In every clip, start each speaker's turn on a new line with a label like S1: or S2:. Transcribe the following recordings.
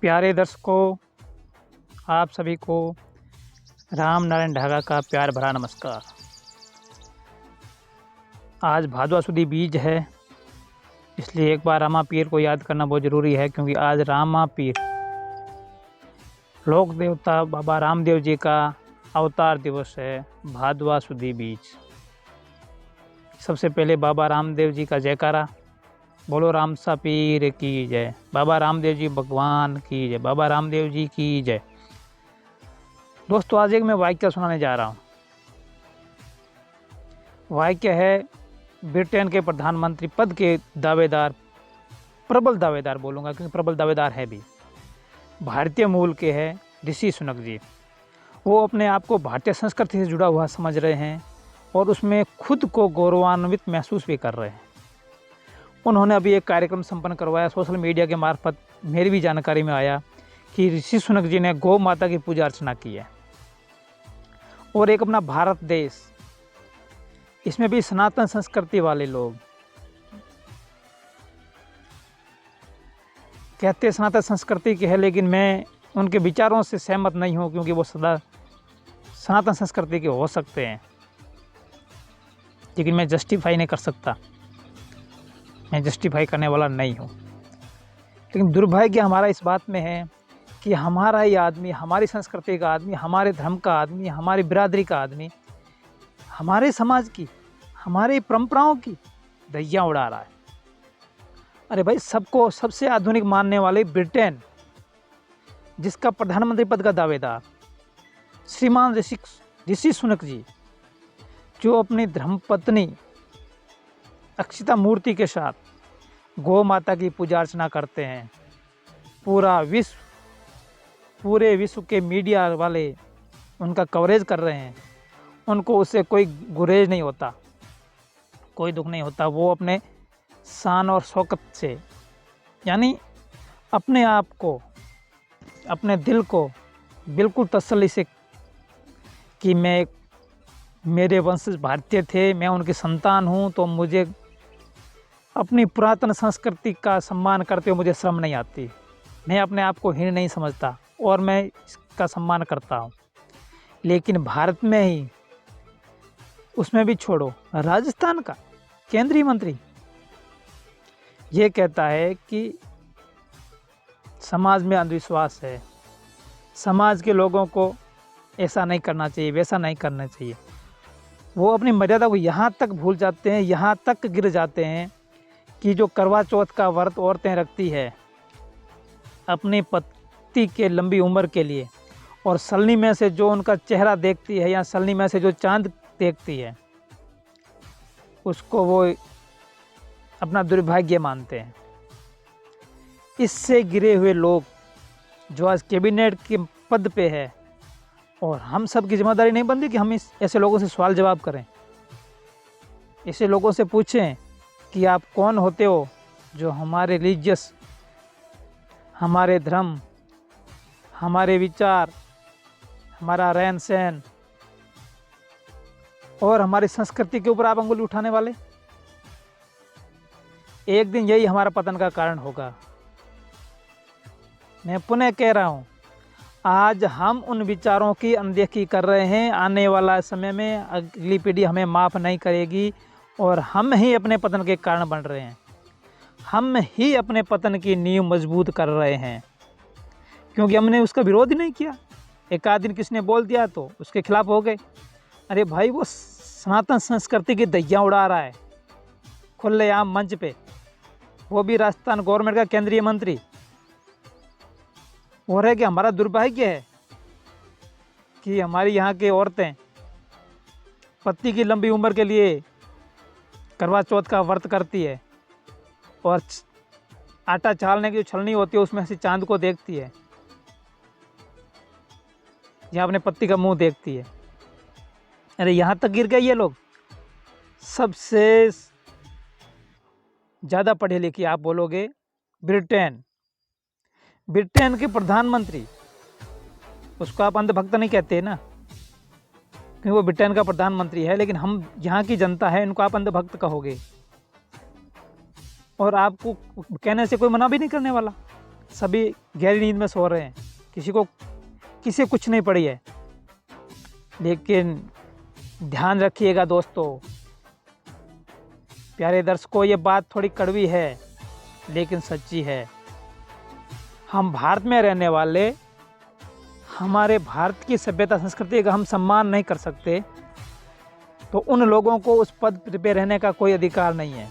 S1: प्यारे दर्शकों, आप सभी को राम नारायण ढागा का प्यार भरा नमस्कार। आज भादवा सुदी बीज है, इसलिए एक बार रामा पीर को याद करना बहुत ज़रूरी है, क्योंकि आज रामा पीर लोक देवता बाबा रामदेव जी का अवतार दिवस है। भादवा सुदी बीज। सबसे पहले बाबा रामदेव जी का जयकारा। बोलो रामसा पीर की जय। बाबा रामदेव जी भगवान की जय। बाबा रामदेव जी की जय। दोस्तों, आज एक मैं वाक्य सुनाने जा रहा हूँ। वाक्य है ब्रिटेन के प्रधानमंत्री पद के दावेदार, प्रबल दावेदार बोलूँगा क्योंकि प्रबल दावेदार है भी, भारतीय मूल के हैं ऋषि सुनक जी। वो अपने आप को भारतीय संस्कृति से जुड़ा हुआ समझ रहे हैं और उसमें खुद को गौरवान्वित महसूस भी कर रहे हैं। उन्होंने अभी एक कार्यक्रम संपन्न करवाया। सोशल मीडिया के मार्फत मेरी भी जानकारी में आया कि ऋषि सुनक जी ने गौ माता की पूजा अर्चना की है। और एक अपना भारत देश, इसमें भी सनातन संस्कृति वाले लोग कहते हैं सनातन संस्कृति की है, लेकिन मैं उनके विचारों से सहमत नहीं हूँ, क्योंकि वो सदा सनातन संस्कृति के हो सकते हैं, लेकिन मैं जस्टिफाई नहीं कर सकता। मैं जस्टिफाई करने वाला नहीं हूँ। लेकिन दुर्भाग्य हमारा इस बात में है कि हमारा ही आदमी, हमारी संस्कृति का आदमी, हमारे धर्म का आदमी, हमारी बिरादरी का आदमी, हमारे समाज की, हमारी परंपराओं की धज्जियाँ उड़ा रहा है। अरे भाई, सबको सबसे आधुनिक मानने वाले ब्रिटेन, जिसका प्रधानमंत्री पद का दावेदार श्रीमान ऋषि सुनक जी, जो अपनी धर्मपत्नी अक्षिता मूर्ति के साथ गौ माता की पूजा अर्चना करते हैं, पूरे विश्व के मीडिया वाले उनका कवरेज कर रहे हैं, उनको उससे कोई गुरेज नहीं होता, कोई दुख नहीं होता। वो अपने शान और शौकत से, यानी अपने आप को, अपने दिल को बिल्कुल तसल्ली से कि मेरे वंशज भारतीय थे, मैं उनकी संतान हूँ, तो मुझे अपनी पुरातन संस्कृति का सम्मान करते हुए मुझे शर्म नहीं आती। मैं अपने आप को हीन नहीं समझता और मैं इसका सम्मान करता हूँ। लेकिन भारत में ही, उसमें भी छोड़ो, राजस्थान का केंद्रीय मंत्री ये कहता है कि समाज में अंधविश्वास है, समाज के लोगों को ऐसा नहीं करना चाहिए, वैसा नहीं करना चाहिए। वो अपनी मर्यादा को यहाँ तक भूल जाते हैं, यहाँ तक गिर जाते हैं कि जो करवा चौथ का व्रत औरतें रखती है अपने पति के लंबी उम्र के लिए, और सलनी में से जो उनका चेहरा देखती है या सलनी में से जो चांद देखती है, उसको वो अपना दुर्भाग्य मानते हैं। इससे गिरे हुए लोग जो आज कैबिनेट के पद पे है, और हम सब की जिम्मेदारी नहीं बनती कि हम ऐसे लोगों से सवाल जवाब करें, ऐसे लोगों से पूछें कि आप कौन होते हो जो हमारे रिलीजियस, हमारे धर्म, हमारे विचार, हमारा रहन सहन और हमारी संस्कृति के ऊपर आप अंगुली उठाने वाले। एक दिन यही हमारा पतन का कारण होगा। मैं पुनः कह रहा हूँ, आज हम उन विचारों की अनदेखी कर रहे हैं। आने वाला समय में अगली पीढ़ी हमें माफ़ नहीं करेगी और हम ही अपने पतन के कारण बन रहे हैं। हम ही अपने पतन की नींव मजबूत कर रहे हैं, क्योंकि हमने उसका विरोध ही नहीं किया। एक आध दिन किसने बोल दिया तो उसके खिलाफ हो गए। अरे भाई, वो सनातन संस्कृति की धज्जियाँ उड़ा रहा है खुलेआम मंच पे, वो भी राजस्थान गवर्नमेंट का केंद्रीय मंत्री। और है कि हमारा दुर्भाग्य है कि हमारी यहाँ की औरतें पति की लंबी उम्र के लिए करवा चौथ का व्रत करती है और आटा छालने की जो छलनी होती है उसमें से चांद को देखती है या अपने पति का मुंह देखती है। अरे यहाँ तक गिर गए ये लोग। सबसे ज़्यादा पढ़े लिखे आप बोलोगे ब्रिटेन के प्रधानमंत्री, उसको आप अंधभक्त नहीं कहते ना, क्योंकि वो ब्रिटेन का प्रधानमंत्री है, लेकिन हम यहाँ की जनता है, इनको आप अंधभक्त कहोगे और आपको कहने से कोई मना भी नहीं करने वाला। सभी गहरी नींद में सो रहे हैं, किसी कुछ नहीं पड़ी है। लेकिन ध्यान रखिएगा दोस्तों, प्यारे दर्शकों, ये बात थोड़ी कड़वी है लेकिन सच्ची है। हम भारत में रहने वाले हमारे भारत की सभ्यता संस्कृति का हम सम्मान नहीं कर सकते तो उन लोगों को उस पद पे रहने का कोई अधिकार नहीं है,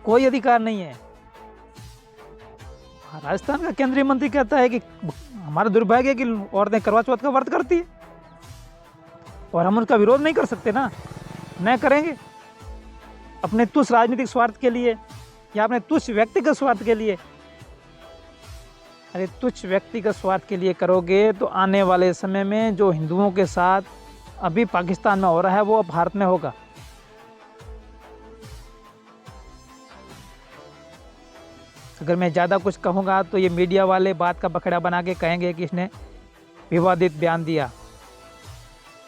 S1: कोई अधिकार नहीं है। राजस्थान का केंद्रीय मंत्री कहता है कि हमारा दुर्भाग्य है कि औरतें करवा चौथ का व्रत करती है और हम उनका विरोध नहीं कर सकते ना, नहीं करेंगे अपने तुच्छ राजनीतिक स्वार्थ के लिए या अपने तुच्छ व्यक्तिगत स्वार्थ के लिए। अरे तुच्छ व्यक्तिगत स्वार्थ के लिए करोगे तो आने वाले समय में जो हिंदुओं के साथ अभी पाकिस्तान में हो रहा है वो अब भारत में होगा। अगर मैं ज़्यादा कुछ कहूँगा तो ये मीडिया वाले बात का बखड़ा बना के कहेंगे कि इसने विवादित बयान दिया,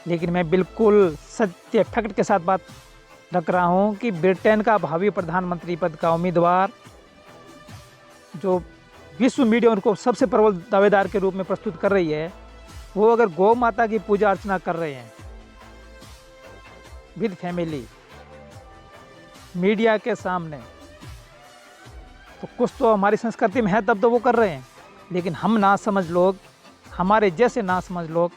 S1: लेकिन मैं बिल्कुल सत्य फैक्ट के साथ बात रख रहा हूँ कि ब्रिटेन का भावी प्रधानमंत्री पद का उम्मीदवार जो विश्व मीडिया उनको सबसे प्रबल दावेदार के रूप में प्रस्तुत कर रही है, वो अगर गौ माता की पूजा अर्चना कर रहे हैं विद फैमिली मीडिया के सामने, तो कुछ तो हमारी संस्कृति में है, तब तो वो कर रहे हैं। लेकिन हम नासमझ लोग, हमारे जैसे नासमझ लोग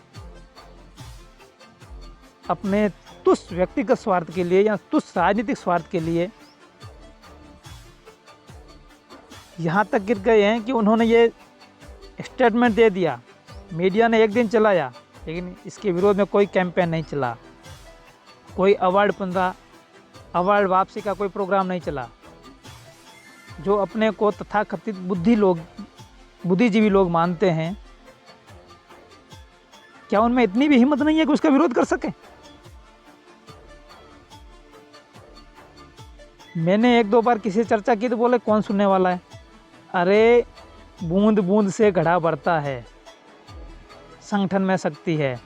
S1: अपने तुच्छ व्यक्तिगत स्वार्थ के लिए या तुच्छ राजनीतिक स्वार्थ के लिए यहाँ तक गिर गए हैं कि उन्होंने ये स्टेटमेंट दे दिया। मीडिया ने एक दिन चलाया लेकिन इसके विरोध में कोई कैंपेन नहीं चला, कोई अवार्ड वापसी का कोई प्रोग्राम नहीं चला। जो अपने को तथाकथित बुद्धिजीवी लोग मानते हैं, क्या उनमें इतनी भी हिम्मत नहीं है कि उसका विरोध कर सके? मैंने एक दो बार किसी से चर्चा की तो बोले कौन सुनने वाला है। अरे बूंद बूंद से घड़ा भरता है, संगठन में शक्ति है,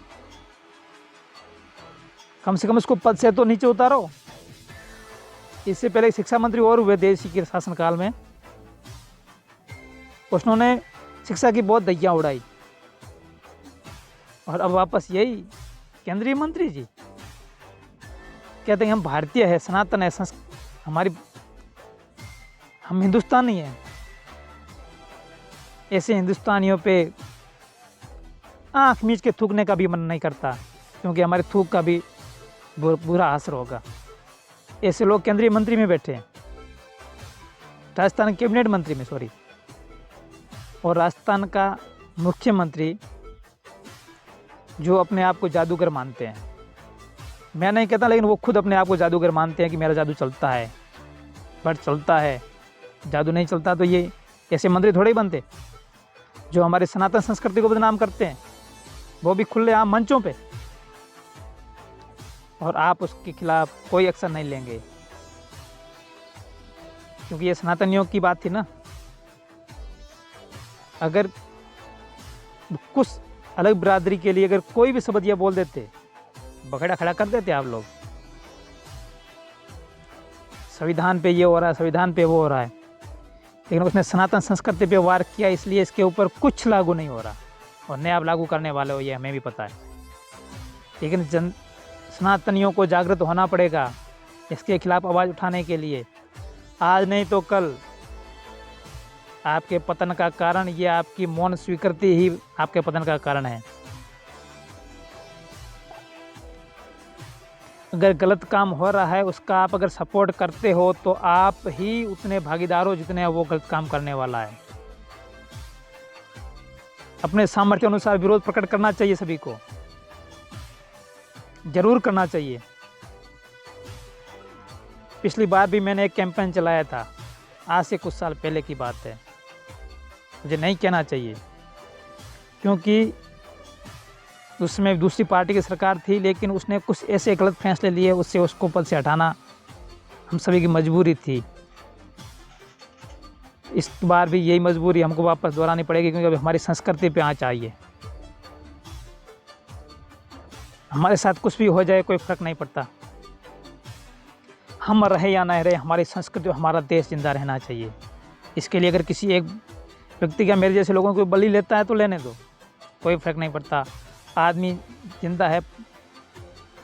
S1: कम से कम उसको पद से तो नीचे उतारो। इससे पहले शिक्षा मंत्री और हुए देश के शासनकाल में, उन्होंने शिक्षा की बहुत दैया उड़ाई और अब वापस यही केंद्रीय मंत्री जी कहते हैं हम भारतीय है, सनातन है, हम हिंदुस्तानी हैं। ऐसे हिंदुस्तानियों पे आँख मीच के थूकने का भी मन नहीं करता, क्योंकि हमारे थूक का भी बुरा असर होगा। ऐसे लोग केंद्रीय मंत्री में बैठे हैं, राजस्थान कैबिनेट मंत्री में सॉरी, और राजस्थान का मुख्यमंत्री जो अपने आप को जादूगर मानते हैं। मैं नहीं कहता, लेकिन वो खुद अपने आप को जादूगर मानते हैं कि मेरा जादू चलता है, बट चलता है। जादू नहीं चलता तो ये ऐसे मंत्री थोड़े ही बनते जो हमारे सनातन संस्कृति को बदनाम करते हैं, वो भी खुले आम मंचों पे, और आप उसके खिलाफ कोई एक्शन नहीं लेंगे, क्योंकि ये सनातनियों की बात थी ना। अगर कुछ अलग बिरादरी के लिए अगर कोई भी शब्द ये बोल देते, बखेड़ा खड़ा कर देते आप लोग, संविधान पे ये हो रहा है, संविधान पे वो हो रहा है, लेकिन उसने सनातन संस्कृति पे वार किया, इसलिए इसके ऊपर कुछ लागू नहीं हो रहा, और नया आप लागू करने वाले हो ये हमें भी पता है। लेकिन सनातनियों को जागृत होना पड़ेगा इसके खिलाफ आवाज़ उठाने के लिए। आज नहीं तो कल आपके पतन का कारण, ये आपकी मौन स्वीकृति ही आपके पतन का कारण है। अगर गलत काम हो रहा है उसका आप अगर सपोर्ट करते हो तो आप ही उतने भागीदार हो जितने वो गलत काम करने वाला है। अपने सामर्थ्य अनुसार विरोध प्रकट करना चाहिए, सभी को जरूर करना चाहिए। पिछली बार भी मैंने एक कैंपेन चलाया था, आज से कुछ साल पहले की बात है, मुझे नहीं कहना चाहिए क्योंकि उसमें दूसरी पार्टी की सरकार थी, लेकिन उसने कुछ ऐसे गलत फैसले लिए, उससे उसको पद से हटाना हम सभी की मजबूरी थी। इस बार भी यही मजबूरी हमको वापस दोहरानी पड़ेगी, क्योंकि अभी हमारी संस्कृति पे आँच आई है। हमारे साथ कुछ भी हो जाए कोई फर्क नहीं पड़ता, हम रहे या ना रहे, हमारी संस्कृति, हमारा देश जिंदा रहना चाहिए। इसके लिए अगर किसी एक व्यक्ति का मेरे जैसे लोगों को बलि लेता है तो लेने दो, कोई फ़र्क नहीं पड़ता। आदमी जिंदा है,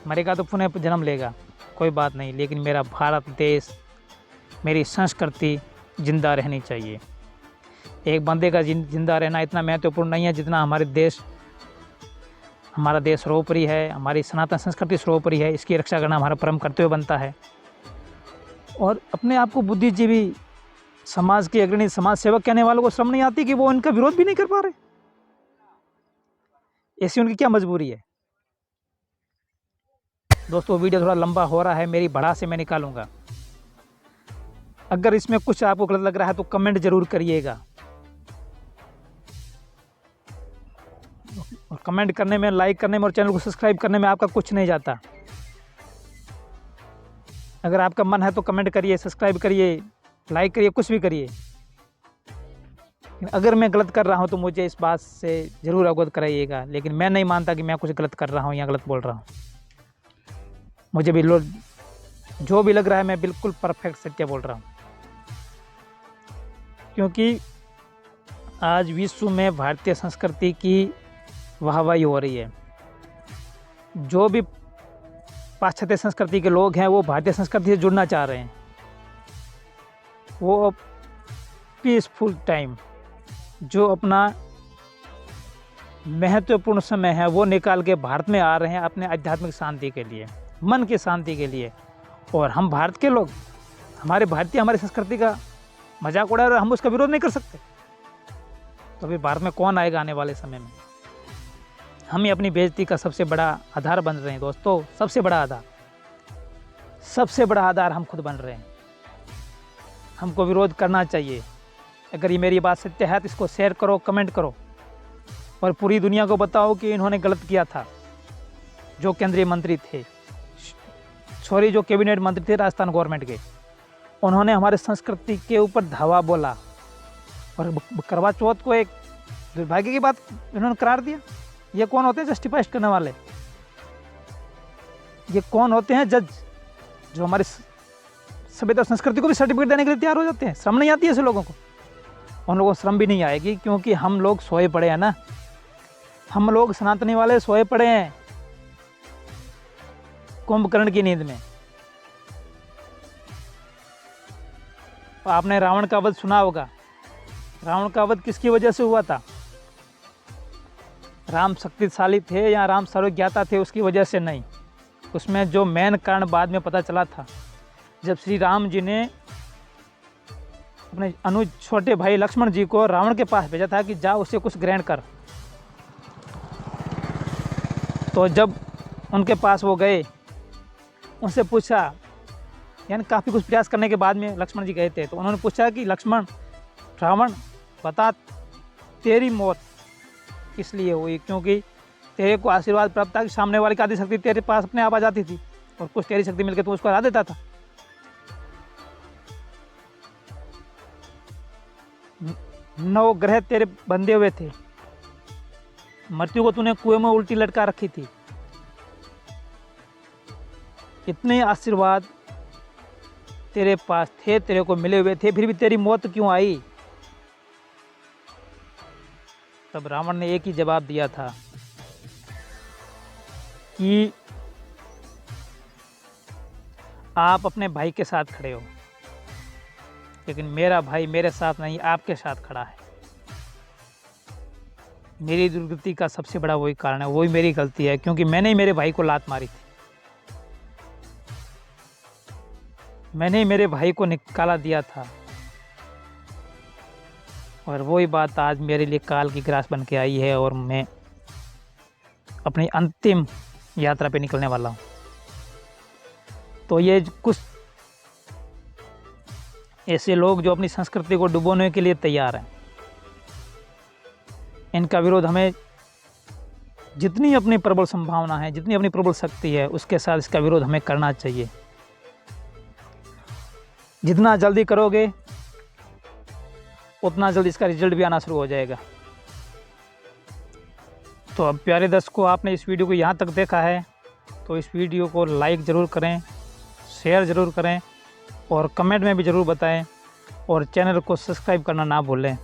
S1: मरेगा तो पुनः जन्म लेगा, कोई बात नहीं, लेकिन मेरा भारत देश, मेरी संस्कृति जिंदा रहनी चाहिए। एक बंदे का जिंदा रहना इतना महत्वपूर्ण नहीं है जितना हमारा देश सर्वोपरि है, हमारी सनातन संस्कृति सर्वोपरि है। इसकी रक्षा करना हमारा परम कर्तव्य बनता है। और अपने आप को बुद्धिजीवी, समाज के अग्रणी, समाज सेवक कहने वालों को शर्म नहीं आती कि वो इनका विरोध भी नहीं कर पा रहे? ऐसी उनकी क्या मजबूरी है? दोस्तों, वीडियो थोड़ा लंबा हो रहा है, मेरी भड़ास से मैं निकालूंगा। अगर इसमें कुछ आपको गलत लग रहा है तो कमेंट जरूर करिएगा। और कमेंट करने में, लाइक करने में और चैनल को सब्सक्राइब करने में आपका कुछ नहीं जाता। अगर आपका मन है तो कमेंट करिए, सब्सक्राइब करिए, लाइक करिए, कुछ भी करिए। अगर मैं गलत कर रहा हूं तो मुझे इस बात से ज़रूर अवगत कराइएगा। लेकिन मैं नहीं मानता कि मैं कुछ गलत कर रहा हूं या गलत बोल रहा हूं। मुझे भी जो भी लग रहा है मैं बिल्कुल परफेक्ट सत्य बोल रहा हूं। क्योंकि आज विश्व में भारतीय संस्कृति की वाहवाही हो रही है। जो भी पाश्चात्य संस्कृति के लोग हैं वो भारतीय संस्कृति से जुड़ना चाह रहे हैं। वो पीसफुल टाइम, जो अपना महत्वपूर्ण समय है वो निकाल के भारत में आ रहे हैं अपने आध्यात्मिक शांति के लिए, मन की शांति के लिए। और हम भारत के लोग, हमारी संस्कृति का मजाक उड़ा रहे, हम उसका विरोध नहीं कर सकते। तो अभी भारत में कौन आएगा आने वाले समय में? हम ही अपनी बेइज्जती का सबसे बड़ा आधार बन रहे हैं दोस्तों। सबसे बड़ा आधार हम खुद बन रहे हैं। हमको विरोध करना चाहिए। अगर ये मेरी बात सत्य है तो इसको शेयर करो, कमेंट करो और पूरी दुनिया को बताओ कि इन्होंने गलत किया था। जो केंद्रीय मंत्री थे, जो कैबिनेट मंत्री थे राजस्थान गवर्नमेंट के, उन्होंने हमारे संस्कृति के ऊपर धावा बोला और करवा चौथ को एक दुर्भाग्य की बात इन्होंने करार दिया। ये कौन होते हैं जस्टिफाइड करने वाले? ये कौन होते हैं जज जो हमारी सभ्यता और संस्कृति को भी सर्टिफिकेट देने के लिए तैयार हो जाते हैं? शर्म नहीं आती है ऐसे लोगों को? उन लोगों को शर्म भी नहीं आएगी, क्योंकि हम लोग सोए पड़े हैं ना। हम लोग सनातनी वाले सोए पड़े हैं कुंभकर्ण की नींद में। आपने रावण का वध सुना होगा। रावण का वध किसकी वजह से हुआ था? राम शक्तिशाली थे या राम सर्वज्ञाता थे उसकी वजह से नहीं। उसमें जो मेन कारण बाद में पता चला था, जब श्री राम जी ने अपने अनुज छोटे भाई लक्ष्मण जी को रावण के पास भेजा था कि जा उसे कुछ ग्रहण कर। तो जब उनके पास वो गए, उनसे पूछा, यानी काफ़ी कुछ प्रयास करने के बाद में लक्ष्मण जी गए थे, तो उन्होंने पूछा कि लक्ष्मण, रावण बता, तेरी मौत किस लिए हुई? क्योंकि तेरे को आशीर्वाद प्राप्त था कि सामने वाले की आदि शक्ति तेरे पास अपने आप आ जाती थी और कुछ तेरी शक्ति मिलकर तू उसको हरा देता था। 9 ग्रह तेरे बंधे हुए थे, मृत्यु को तूने कुएं में उल्टी लटका रखी थी। इतने आशीर्वाद तेरे पास थे, तेरे को मिले हुए थे, फिर भी तेरी मौत क्यों आई? तब रावण ने एक ही जवाब दिया था कि आप अपने भाई के साथ खड़े हो, लेकिन मेरा भाई मेरे साथ नहीं, आपके साथ खड़ा है। मेरी दुर्गति का सबसे बड़ा वही कारण है, वही मेरी गलती है, क्योंकि मैंने ही मेरे भाई को लात मारी थी। मैंने ही मेरे भाई को निकाला दिया था। और वही बात आज मेरे लिए काल की ग्रास बन के आई है और मैं अपनी अंतिम यात्रा पे निकलने वाला हूँ। तो ये कुछ ऐसे लोग जो अपनी संस्कृति को डुबोने के लिए तैयार हैं, इनका विरोध हमें, जितनी अपनी प्रबल संभावना है, जितनी अपनी प्रबल शक्ति है, उसके साथ इसका विरोध हमें करना चाहिए। जितना जल्दी करोगे उतना जल्दी इसका रिजल्ट भी आना शुरू हो जाएगा। तो अब प्यारे दर्शकों, आपने इस वीडियो को यहाँ तक देखा है तो इस वीडियो को लाइक ज़रूर करें, शेयर ज़रूर करें और कमेंट में भी ज़रूर बताएं और चैनल को सब्सक्राइब करना ना भूलें।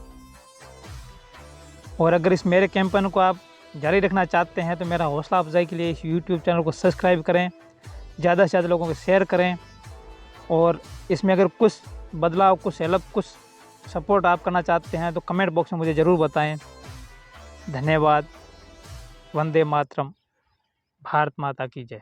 S1: और अगर इस मेरे कैंपेन को आप जारी रखना चाहते हैं तो मेरा हौसला अफजाई के लिए इस यूट्यूब चैनल को सब्सक्राइब करें, ज़्यादा से ज़्यादा लोगों को शेयर करें। और इसमें अगर कुछ बदलाव, कुछ हेल्प, कुछ सपोर्ट आप करना चाहते हैं तो कमेंट बॉक्स में मुझे ज़रूर बताएं। धन्यवाद। वंदे मातरम। भारत माता की जय।